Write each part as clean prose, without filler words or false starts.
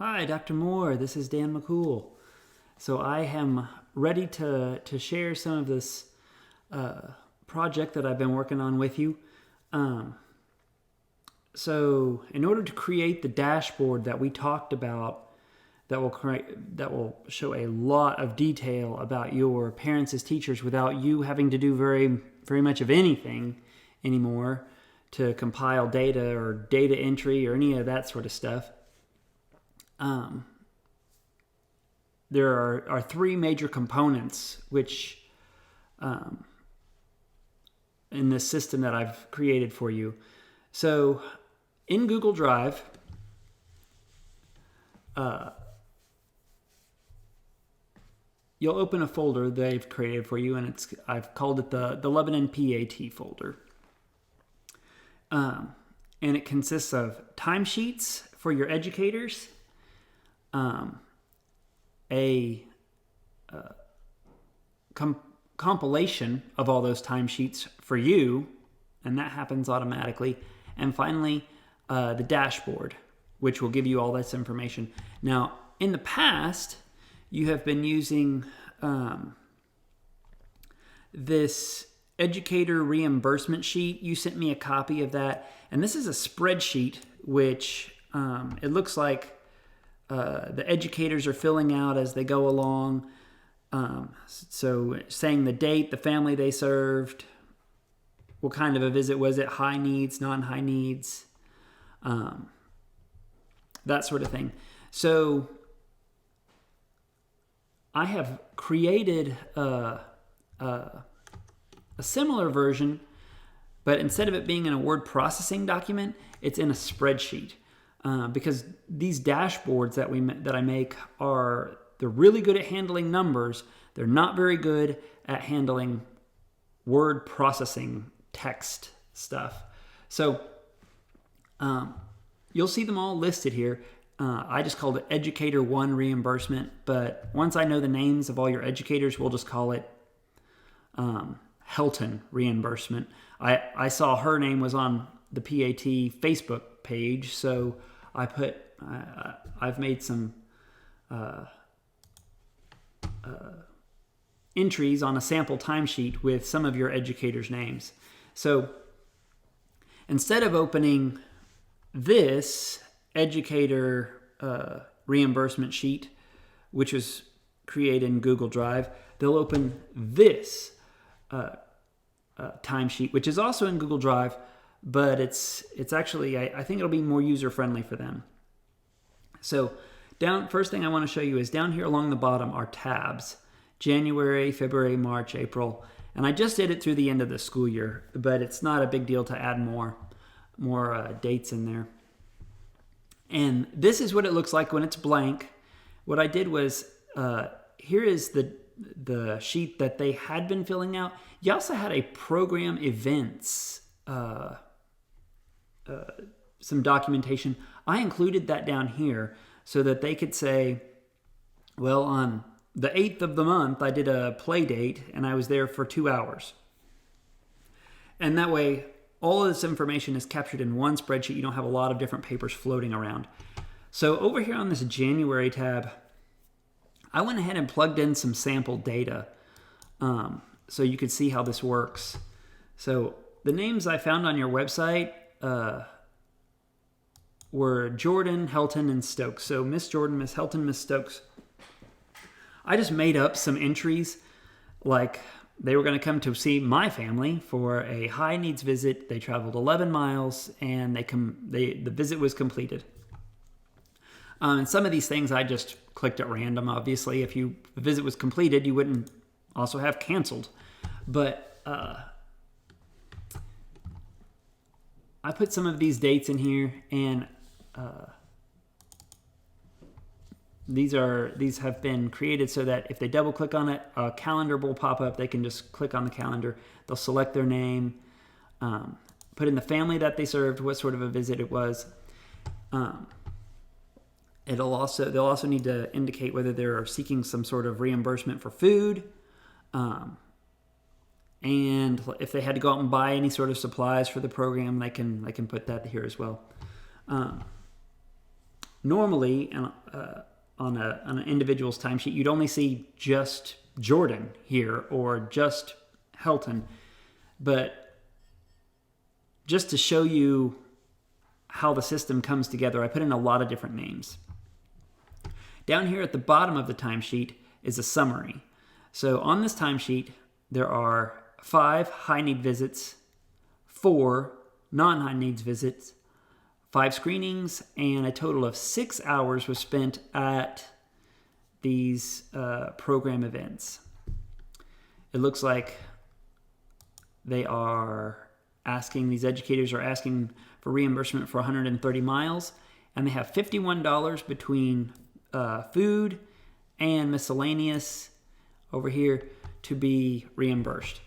Hi, Dr. Moore. This is Dan McCool. So I am ready to share some of this project that I've been working on with you. So in order to create the dashboard that we talked about, that will show a lot of detail about your parents as teachers without you having to do very much of anything anymore to compile data or data entry or any of that sort of stuff. There are three major components which in this system that I've created for you. So in Google Drive, you'll open a folder they've created for you, and I've called it the Lebanon PAT folder. And it consists of timesheets for your educators, a compilation of all those timesheets for you, and that happens automatically. And finally, the dashboard, which will give you all this information. Now, in the past, you have been using this educator reimbursement sheet. You sent me a copy of that, and this is a spreadsheet which it looks like the educators are filling out as they go along. So saying the date, the family they served, what kind of a visit was it, high needs, non-high needs, that sort of thing. So I have created a similar version, but instead of it being in a word processing document, it's in a spreadsheet. Because these dashboards that I make they're really good at handling numbers. They're not very good at handling word processing text stuff. So you'll see them all listed here. I just called it Educator 1 reimbursement, but once I know the names of all your educators, we'll just call it Helton reimbursement. I saw her name was on the PAT Facebook page, so I've made some entries on a sample timesheet with some of your educators' names. So instead of opening this educator reimbursement sheet, which was created in Google Drive, they'll open this timesheet, which is also in Google Drive, but it's actually, I think it'll be more user-friendly for them. So first thing I want to show you is down here along the bottom are tabs: January, February, March, April. And I just did it through the end of the school year, but it's not a big deal to add more dates in there. And this is what it looks like when it's blank. What I did was, here is the sheet that they had been filling out. You also had a program events, some documentation. I included that down here so that they could say, well, on the 8th of the month, I did a play date and I was there for 2 hours. And that way, all of this information is captured in one spreadsheet. You don't have a lot of different papers floating around. So over here on this January tab, I went ahead and plugged in some sample data so you could see how this works. So the names I found on your website were Jordan, Helton, and Stokes. So Miss Jordan, Miss Helton, Miss Stokes. I just made up some entries, like they were going to come to see my family for a high needs visit. They traveled 11 miles and the visit was completed. And some of these things I just clicked at random. Obviously, if the visit was completed, you wouldn't also have canceled. But I put some of these dates in here, and these have been created so that if they double click on it, a calendar will pop up. They can just click on the calendar. They'll select their name, put in the family that they served, what sort of a visit it was. They'll also need to indicate whether they're seeking some sort of reimbursement for food, and if they had to go out and buy any sort of supplies for the program, they can put that here as well. Normally, on an individual's timesheet, you'd only see just Jordan here or just Helton. But just to show you how the system comes together, I put in a lot of different names. Down here at the bottom of the timesheet is a summary. So on this timesheet, there are 5 high-need visits, 4 non-high needs visits, 5 screenings, and a total of 6 hours was spent at these program events. It looks like these educators are asking for reimbursement for 130 miles, and they have $51 between food and miscellaneous over here to be reimbursed.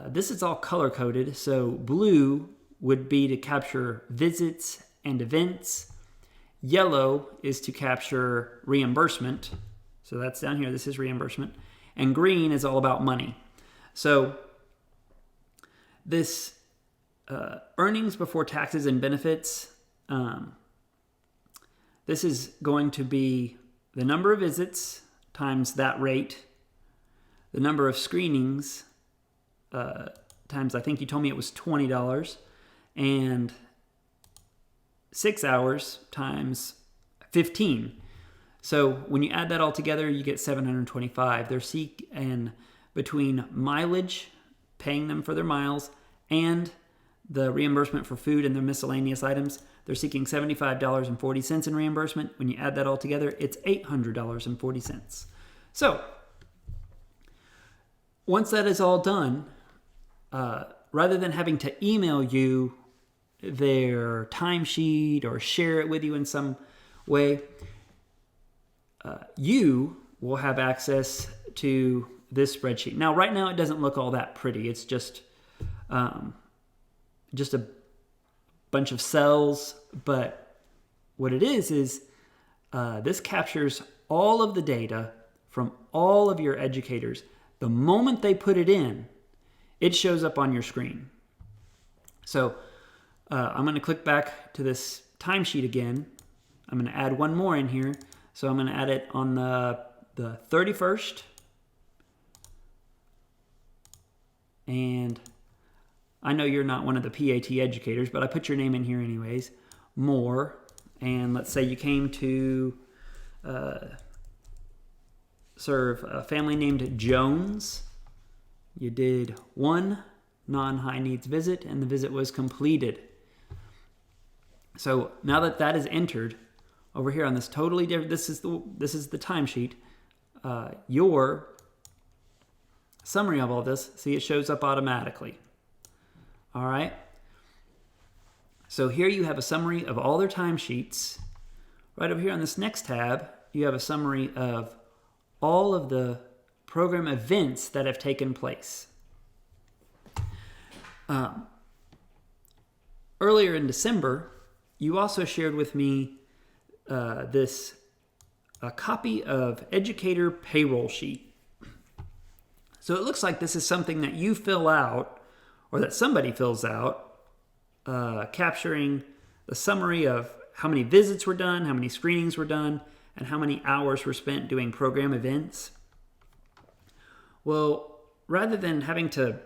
This is all color-coded, so blue would be to capture visits and events. Yellow is to capture reimbursement. So that's down here. This is reimbursement. And green is all about money. So this earnings before taxes and benefits, this is going to be the number of visits times that rate, the number of screenings times, I think you told me it was $20, and 6 hours times 15. So when you add that all together, you get 725. They're seeking between mileage, paying them for their miles, and the reimbursement for food and their miscellaneous items, they're seeking $75.40 in reimbursement. When you add that all together, it's $800.40. So once that is all done, rather than having to email you their timesheet or share it with you in some way, you will have access to this spreadsheet. Now, right now, it doesn't look all that pretty. It's just a bunch of cells. But what it is this captures all of the data from all of your educators. The moment they put it in, it shows up on your screen. So I'm going to click back to this timesheet again. I'm going to add one more in here. So I'm going to add it on the 31st. And I know you're not one of the PAT educators, but I put your name in here anyways. More. And let's say you came to serve a family named Jones. You did one non-high needs visit, and the visit was completed. So now that is entered over here on this totally different, this is the timesheet. Your summary of all this, see, it shows up automatically. All right. So here you have a summary of all their timesheets. Right over here on this next tab, you have a summary of all of the program events that have taken place. Earlier in December, you also shared with me a copy of Educator Payroll Sheet. So it looks like this is something that you fill out, or that somebody fills out, capturing the summary of how many visits were done, how many screenings were done, and how many hours were spent doing program events. Well, rather than having to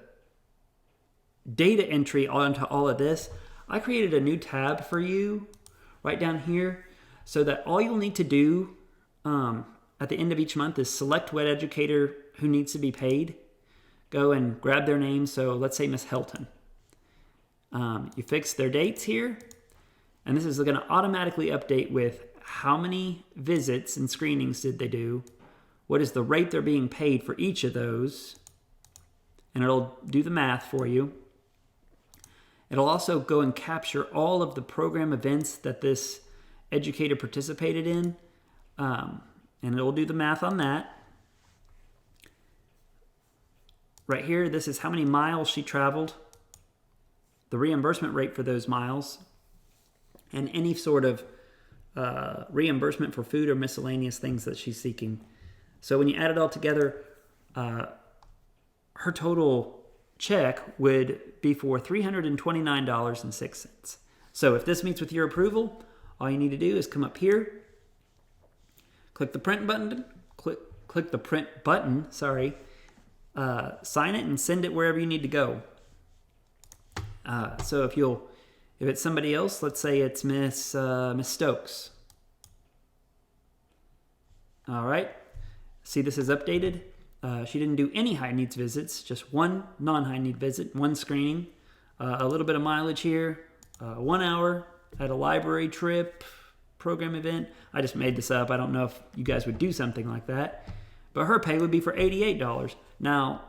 data entry onto all of this, I created a new tab for you right down here so that all you'll need to do at the end of each month is select what educator who needs to be paid. Go and grab their name. So let's say Miss Helton. You fix their dates here, and this is going to automatically update with how many visits and screenings did they do, what is the rate they're being paid for each of those, and it'll do the math for you. It'll also go and capture all of the program events that this educator participated in, and it'll do the math on that. Right here, this is how many miles she traveled, the reimbursement rate for those miles, and any sort of reimbursement for food or miscellaneous things that she's seeking. So when you add it all together, her total check would be for $329.06. So if this meets with your approval, all you need to do is come up here, click the print button, click the print button, sorry, sign it and send it wherever you need to go. So if it's somebody else, let's say it's Miss Stokes. All right, see this is updated. She didn't do any high needs visits, just one non-high need visit, one screening, a little bit of mileage here, 1 hour at a library trip, program event. I just made this up. I don't know if you guys would do something like that, but her pay would be for $88. Now,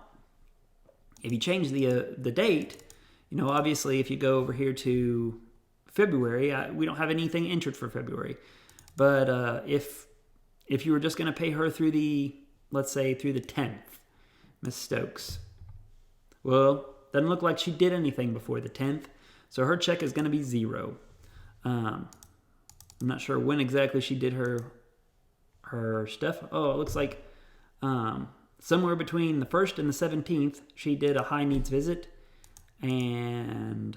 if you change the date, obviously if you go over here to February, we don't have anything entered for February, but if you were just going to pay her through let's say through the 10th, Miss Stokes, well, doesn't look like she did anything before the 10th, so her check is going to be 0. I'm not sure when exactly she did her stuff. Oh, it looks like somewhere between the 1st and the 17th, she did a high needs visit. And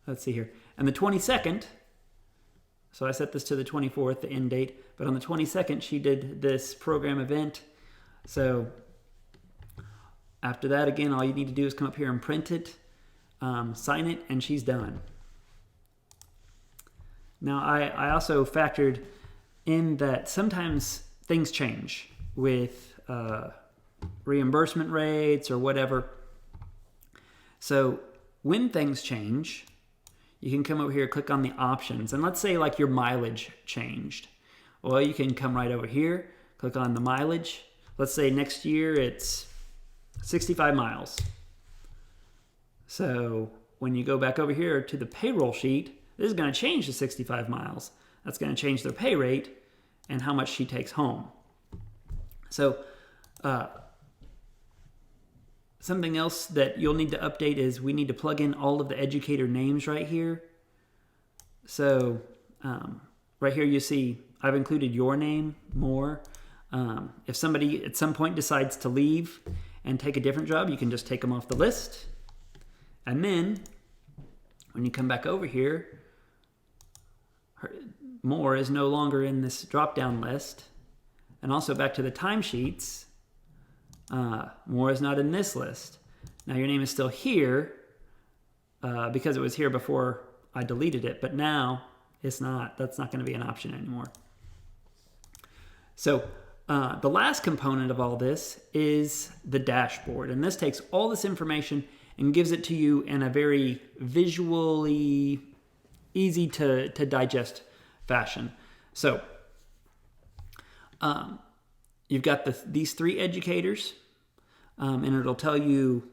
let's see here. And the 22nd, so I set this to the 24th, the end date. But on the 22nd, she did this program event. So after that, again, all you need to do is come up here and print it, sign it, and she's done. Now, I also factored in that sometimes things change with reimbursement rates or whatever. So when things change, you can come over here, click on the options, and let's say like your mileage changed. Well, you can come right over here, click on the mileage. Let's say next year it's 65 miles. So when you go back over here to the payroll sheet, this is going to change to 65 miles. That's going to change their pay rate and how much she takes home. So something else that you'll need to update is we need to plug in all of the educator names right here. So right here you see I've included your name, more. If somebody at some point decides to leave and take a different job, you can just take them off the list. And then when you come back over here, more is no longer in this drop-down list. And also back to the timesheets, more is not in this list. Now your name is still here because it was here before I deleted it, but now it's not. That's not going to be an option anymore. So the last component of all this is the dashboard, and this takes all this information and gives it to you in a very visually easy to digest fashion. So you've got these 3 educators, and it'll tell you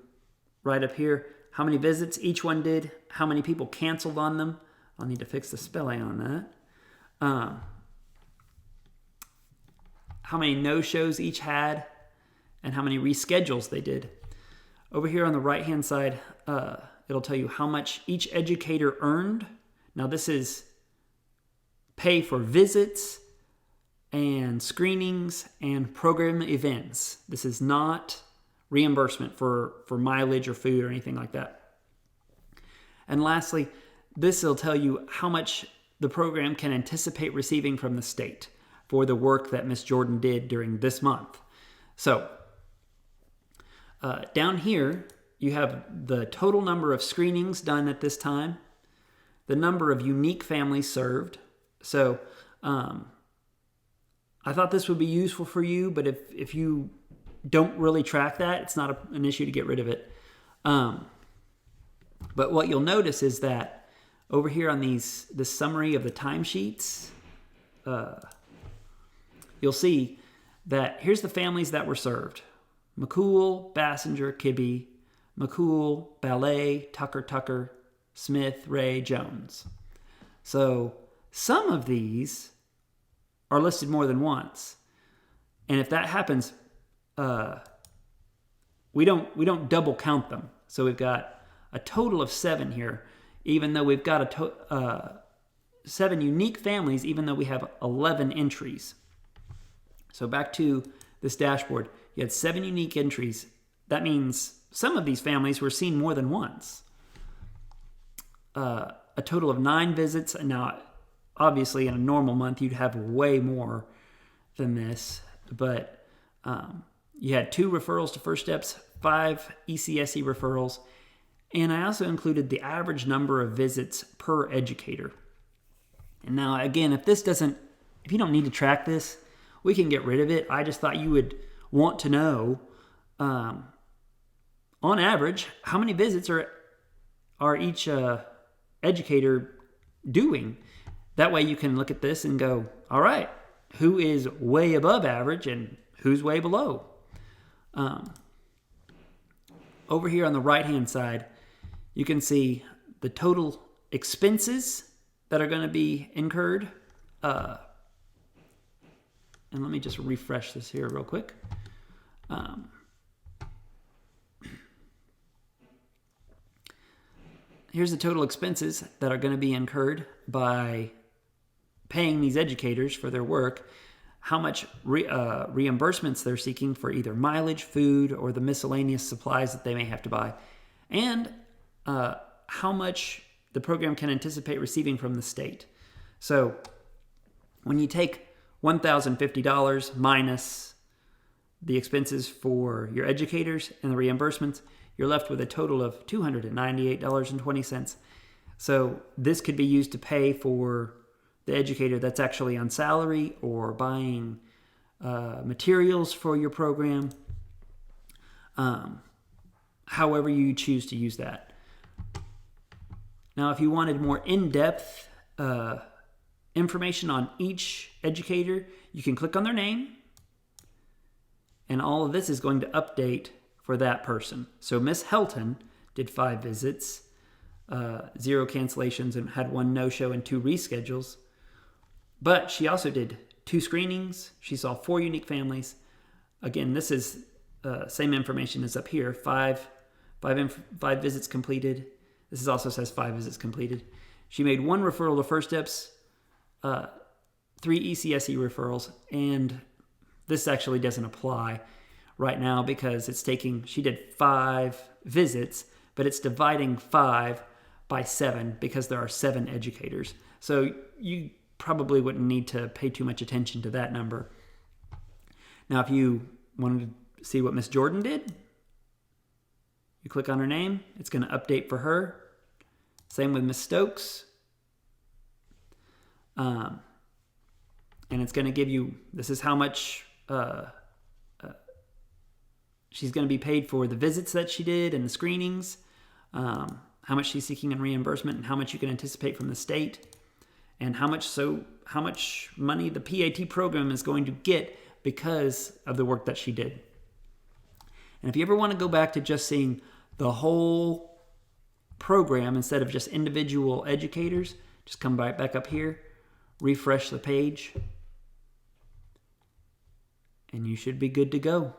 right up here how many visits each one did, how many people canceled on them. I'll need to fix the spelling on that. How many no-shows each had, and how many reschedules they did. Over here on the right-hand side, it'll tell you how much each educator earned. Now this is pay for visits and screenings and program events. This is not reimbursement for mileage or food or anything like that. And lastly, this will tell you how much the program can anticipate receiving from the state for the work that Miss Jordan did during this month. So down here, you have the total number of screenings done at this time, the number of unique families served. So I thought this would be useful for you, but if you don't really track that, it's not an issue to get rid of it. But what you'll notice is that over here on this summary of the timesheets, you'll see that here's the families that were served. McCool, Bassinger, Kibbe, McCool, Ballet, Tucker, Smith, Ray, Jones. So some of these are listed more than once. And if that happens, we don't double count them. So we've got a total of 7 here, even though we've got 7 unique families, even though we have 11 entries. So back to this dashboard, you had 7 unique entries. That means some of these families were seen more than once. a total of 9 visits. Now, obviously, in a normal month, you'd have way more than this, but you had 2 referrals to First Steps, 5 ECSE referrals, and I also included the average number of visits per educator. And now, again, if you don't need to track this, we can get rid of it. I just thought you would want to know, on average, how many visits are each educator doing. That way you can look at this and go, all right, who is way above average and who's way below? Over here on the right-hand side, you can see the total expenses that are going to be incurred. And let me just refresh this here real quick. Here's the total expenses that are going to be incurred by paying these educators for their work, how much reimbursements they're seeking for either mileage, food, or the miscellaneous supplies that they may have to buy, and how much the program can anticipate receiving from the state. So when you take $1,050 minus the expenses for your educators and the reimbursements, you're left with a total of $298.20. So this could be used to pay for the educator that's actually on salary or buying materials for your program, however you choose to use that. Now, if you wanted more in-depth information on each educator, you can click on their name, and all of this is going to update for that person. So Miss Helton did 5 visits, 0 cancellations, and had 1 no-show and 2 reschedules. But she also did 2 screenings. She saw 4 unique families. Again, this is same information as up here. 5 visits completed. This also says 5 visits completed. She made 1 referral to First Steps, 3 ECSE referrals, and this actually doesn't apply right now because she did 5 visits, but it's dividing 5 by 7 because there are 7 educators. So you probably wouldn't need to pay too much attention to that number. Now, if you wanted to see what Miss Jordan did, you click on her name. It's going to update for her. Same with Miss Stokes. And it's going to give you, this is how much she's going to be paid for the visits that she did and the screenings, how much she's seeking in reimbursement, and how much you can anticipate from the state, and how much money the PAT program is going to get because of the work that she did. And if you ever want to go back to just seeing the whole program instead of just individual educators, just come back up here, refresh the page, and you should be good to go.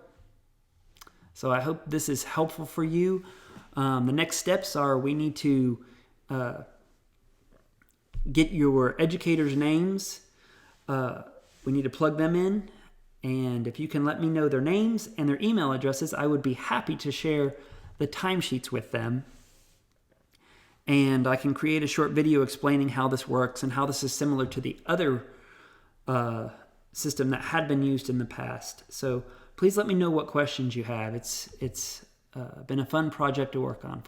So I hope this is helpful for you. The next steps are we need to get your educators' names. We need to plug them in. And if you can let me know their names and their email addresses, I would be happy to share the timesheets with them. And I can create a short video explaining how this works and how this is similar to the other system that had been used in the past. So please let me know what questions you have. It's been a fun project to work on for